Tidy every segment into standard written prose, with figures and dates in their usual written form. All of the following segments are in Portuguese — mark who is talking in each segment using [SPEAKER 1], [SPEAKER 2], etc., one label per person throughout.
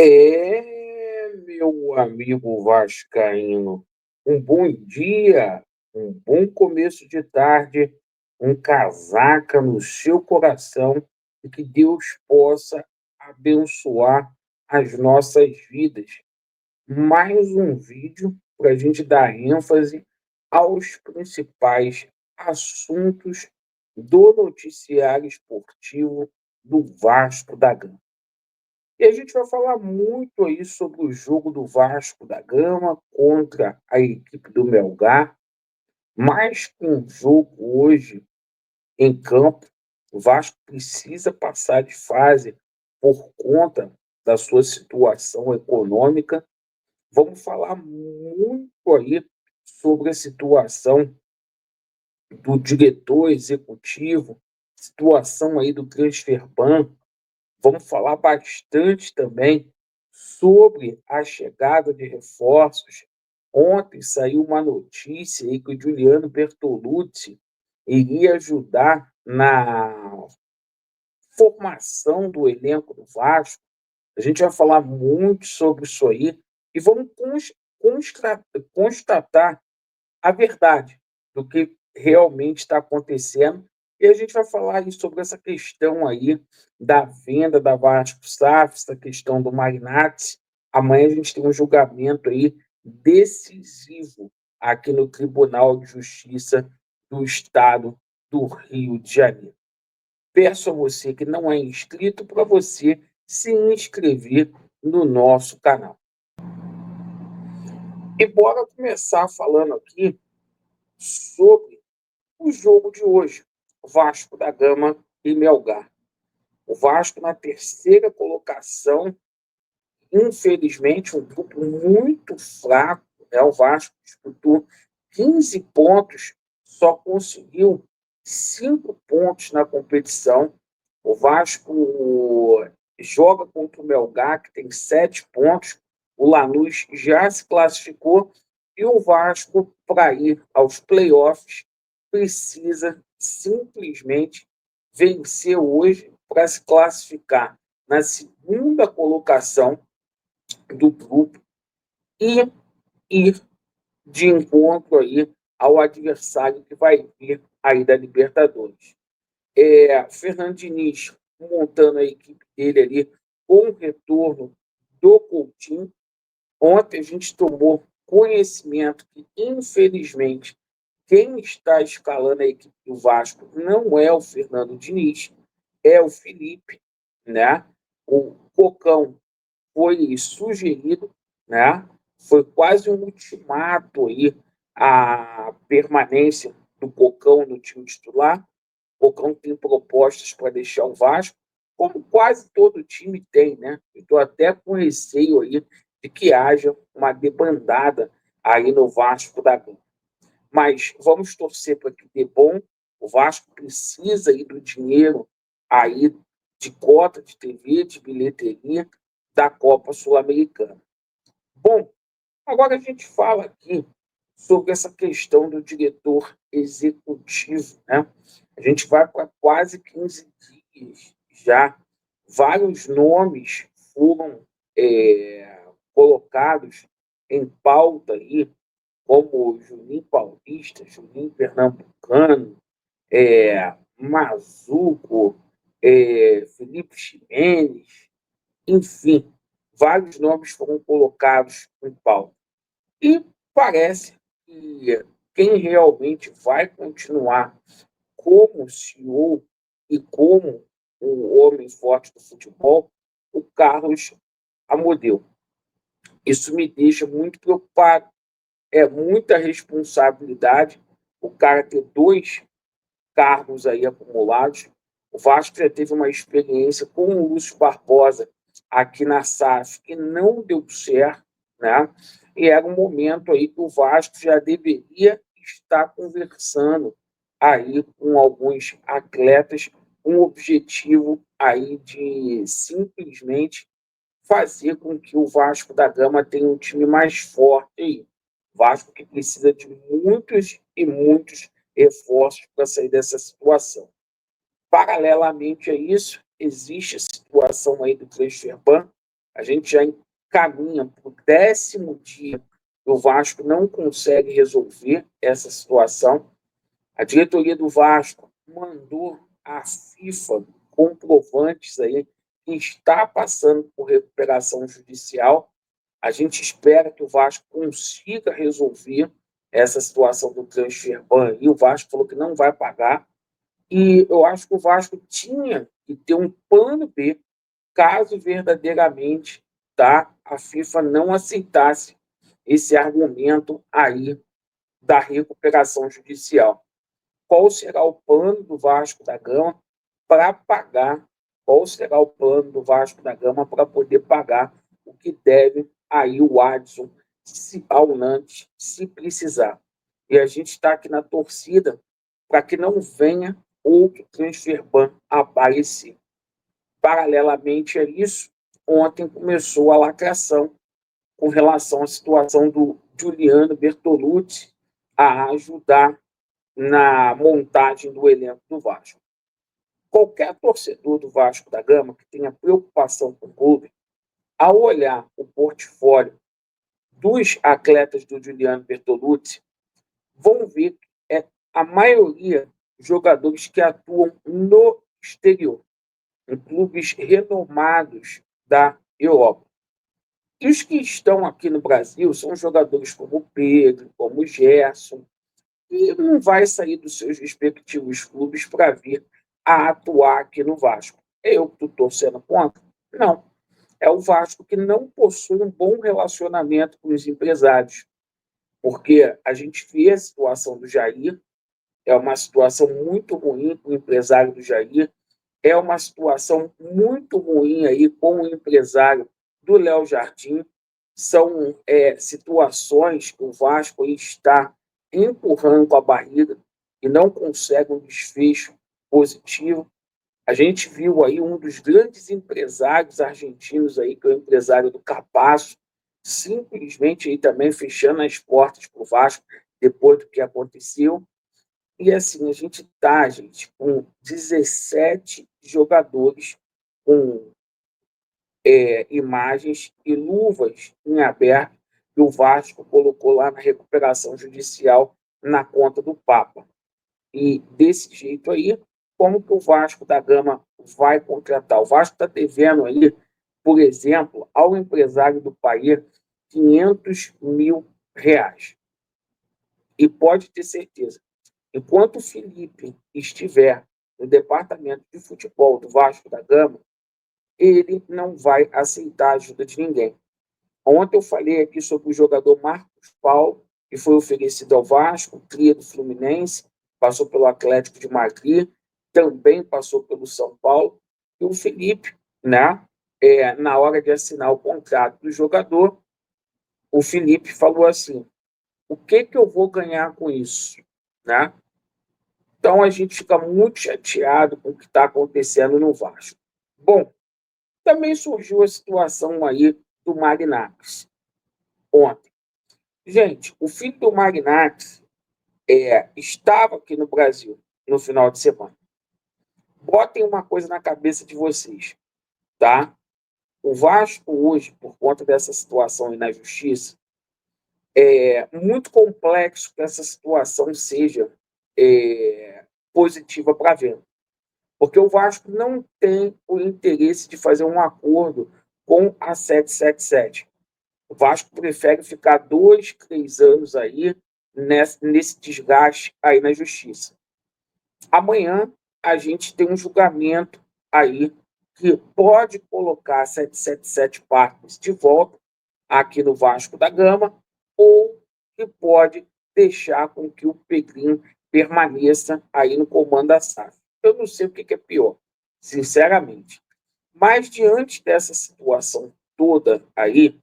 [SPEAKER 1] Meu amigo vascaíno, um bom dia, um bom começo de tarde, um casaca no seu coração e que Deus possa abençoar as nossas vidas. Mais um vídeo para a gente dar ênfase aos principais assuntos do noticiário esportivo do Vasco da Gama. E a gente vai falar muito aí sobre o jogo do Vasco da Gama contra a equipe do Melgar, mais que um jogo hoje em campo, o Vasco precisa passar de fase por conta da sua situação econômica. Vamos falar muito aí sobre a situação do diretor executivo, situação aí do transfer ban. Vamos falar bastante também sobre a chegada de reforços. Ontem saiu uma notícia aí que o Giuliano Bertolucci iria ajudar na formação do elenco do Vasco. A gente vai falar muito sobre isso aí e vamos constatar a verdade do que realmente está acontecendo. E a gente vai falar aí sobre essa questão aí da venda da Vasco SAF, essa questão do Magnati. Amanhã a gente tem um julgamento aí decisivo aqui no Tribunal de Justiça do Estado do Rio de Janeiro. Peço a você que não é inscrito para você se inscrever no nosso canal. E bora começar falando aqui sobre o jogo de hoje, Vasco da Gama e Melgar. O Vasco na terceira colocação, infelizmente, um grupo muito fraco, né? O Vasco disputou 15 pontos, só conseguiu 5 pontos na competição. O Vasco joga contra o Melgar, que tem 7 pontos. O Lanús já se classificou e o Vasco, para ir aos playoffs, precisa simplesmente vencer hoje para se classificar na segunda colocação do grupo e ir de encontro aí ao adversário que vai vir aí da Libertadores. Fernando Diniz montando a equipe dele ali com o retorno do Coutinho. Ontem a gente tomou conhecimento que, infelizmente, quem está escalando a equipe do Vasco não é o Fernando Diniz, é o Felipe, né? O Cocão foi sugerido, né? Foi quase um ultimato aí a permanência do Cocão no time titular. O Cocão tem propostas para deixar o Vasco, como quase todo time tem, né? Estou até com receio aí de que haja uma debandada aí no Vasco da Gama. Mas vamos torcer para que dê bom. O Vasco precisa aí do dinheiro aí de cota de TV, de bilheteria da Copa Sul-Americana. Bom, agora a gente fala aqui sobre essa questão do diretor executivo, né? A gente vai para quase 15 dias já. Vários nomes foram colocados em pauta aí, como Juninho Paulista, Juninho Pernambucano, Mazuco, Felipe Ximenes, enfim, vários nomes foram colocados em pauta. E parece que quem realmente vai continuar como CEO e como o homem forte do futebol, o Carlos Amodeu. Isso me deixa muito preocupado. É muita responsabilidade o cara ter 2 cargos aí acumulados. O Vasco já teve uma experiência com o Lúcio Barbosa aqui na SAF que não deu certo, né? E era um momento aí que o Vasco já deveria estar conversando aí com alguns atletas com o objetivo aí de simplesmente fazer com que o Vasco da Gama tenha um time mais forte aí. Vasco que precisa de muitos e muitos reforços para sair dessa situação. Paralelamente a isso, existe a situação aí do transfer ban. A gente já caminha para o 10º dia que o Vasco não consegue resolver essa situação. A diretoria do Vasco mandou à FIFA comprovantes aí que está passando por recuperação judicial. A gente espera que o Vasco consiga resolver essa situação do transfer ban e o Vasco falou que não vai pagar. E eu acho que o Vasco tinha que ter um plano B caso verdadeiramente, tá, a FIFA não aceitasse esse argumento aí da recuperação judicial. Qual será o plano do Vasco da Gama para pagar? Qual será o plano do Vasco da Gama para poder pagar o que deve aí o Adson ao Nantes, se precisar? E a gente está aqui na torcida para que não venha outro transfer ban aparecer. Paralelamente a isso, ontem começou a lacração com relação à situação do Giuliano Bertolucci a ajudar na montagem do elenco do Vasco. Qualquer torcedor do Vasco da Gama que tenha preocupação com o clube, ao olhar o portfólio dos atletas do Giuliano Bertolucci, vão ver que a maioria jogadores que atuam no exterior, em clubes renomados da Europa. E os que estão aqui no Brasil são jogadores como o Pedro, como o Gerson, e não vai sair dos seus respectivos clubes para vir a atuar aqui no Vasco. Eu que estou torcendo contra? Não. É o Vasco que não possui um bom relacionamento com os empresários, porque a gente vê a situação do Jair, é uma situação muito ruim com o empresário do Jair, é uma situação muito ruim aí com o empresário do Léo Jardim. São situações que o Vasco está empurrando com a barriga e não consegue um desfecho positivo. A gente viu aí um dos grandes empresários argentinos aí, que é o empresário do Capasso, simplesmente aí também fechando as portas para o Vasco depois do que aconteceu. E assim, a gente está, gente, com 17 jogadores com imagens e luvas em aberto que o Vasco colocou lá na recuperação judicial na conta do Papa. E desse jeito aí, como que o Vasco da Gama vai contratar? O Vasco está devendo aí, por exemplo, ao empresário do país R$ 500 mil. E pode ter certeza, enquanto o Felipe estiver no departamento de futebol do Vasco da Gama, ele não vai aceitar a ajuda de ninguém. Ontem eu falei aqui sobre o jogador Marcos Paulo, que foi oferecido ao Vasco, cria do Fluminense, passou pelo Atlético de Madrid, também passou pelo São Paulo, e o Felipe, né, na hora de assinar o contrato do jogador, o Felipe falou assim: o que eu vou ganhar com isso? Né? Então a gente fica muito chateado com o que está acontecendo no Vasco. Bom, também surgiu a situação aí do Magnacci ontem. Gente, o filho do Magnacci estava aqui no Brasil no final de semana. Botem uma coisa na cabeça de vocês, tá? O Vasco hoje, por conta dessa situação aí na justiça, é muito complexo que essa situação seja positiva para a venda. Porque o Vasco não tem o interesse de fazer um acordo com a 777. O Vasco prefere ficar 2, 3 anos aí nesse desgaste aí na justiça. Amanhã a gente tem um julgamento aí que pode colocar a 777 Partners de volta aqui no Vasco da Gama ou que pode deixar com que o Pedrinho permaneça aí no comando da SAF. Eu não sei o que é pior, sinceramente. Mas diante dessa situação toda aí,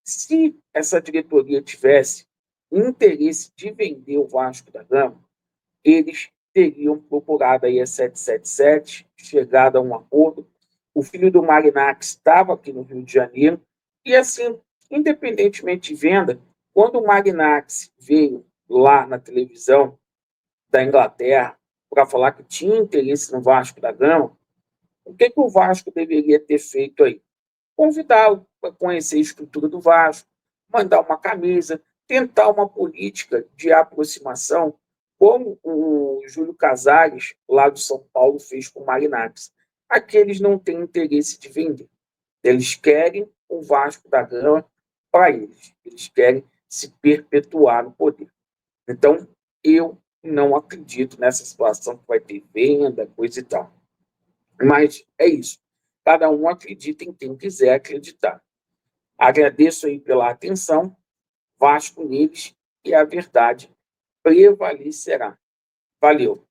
[SPEAKER 1] se essa diretoria tivesse interesse de vender o Vasco da Gama, eles teriam procurado aí a 777, chegado a um acordo. O filho do Marinax estava aqui no Rio de Janeiro, e assim, independentemente de venda, quando o Marinax veio lá na televisão da Inglaterra para falar que tinha interesse no Vasco da Gama, O que o Vasco deveria ter feito aí? Convidá-lo para conhecer a estrutura do Vasco, mandar uma camisa, tentar uma política de aproximação, como o Júlio Casares, lá do São Paulo, fez com o Marinakis. Aqui eles não têm interesse de vender. Eles querem o Vasco da Gama para eles. Eles querem se perpetuar no poder. Então, eu não acredito nessa situação que vai ter venda, coisa e tal. Mas é isso. Cada um acredita em quem quiser acreditar. Agradeço aí pela atenção. Vasco neles e a verdade prevalecerá. Valeu.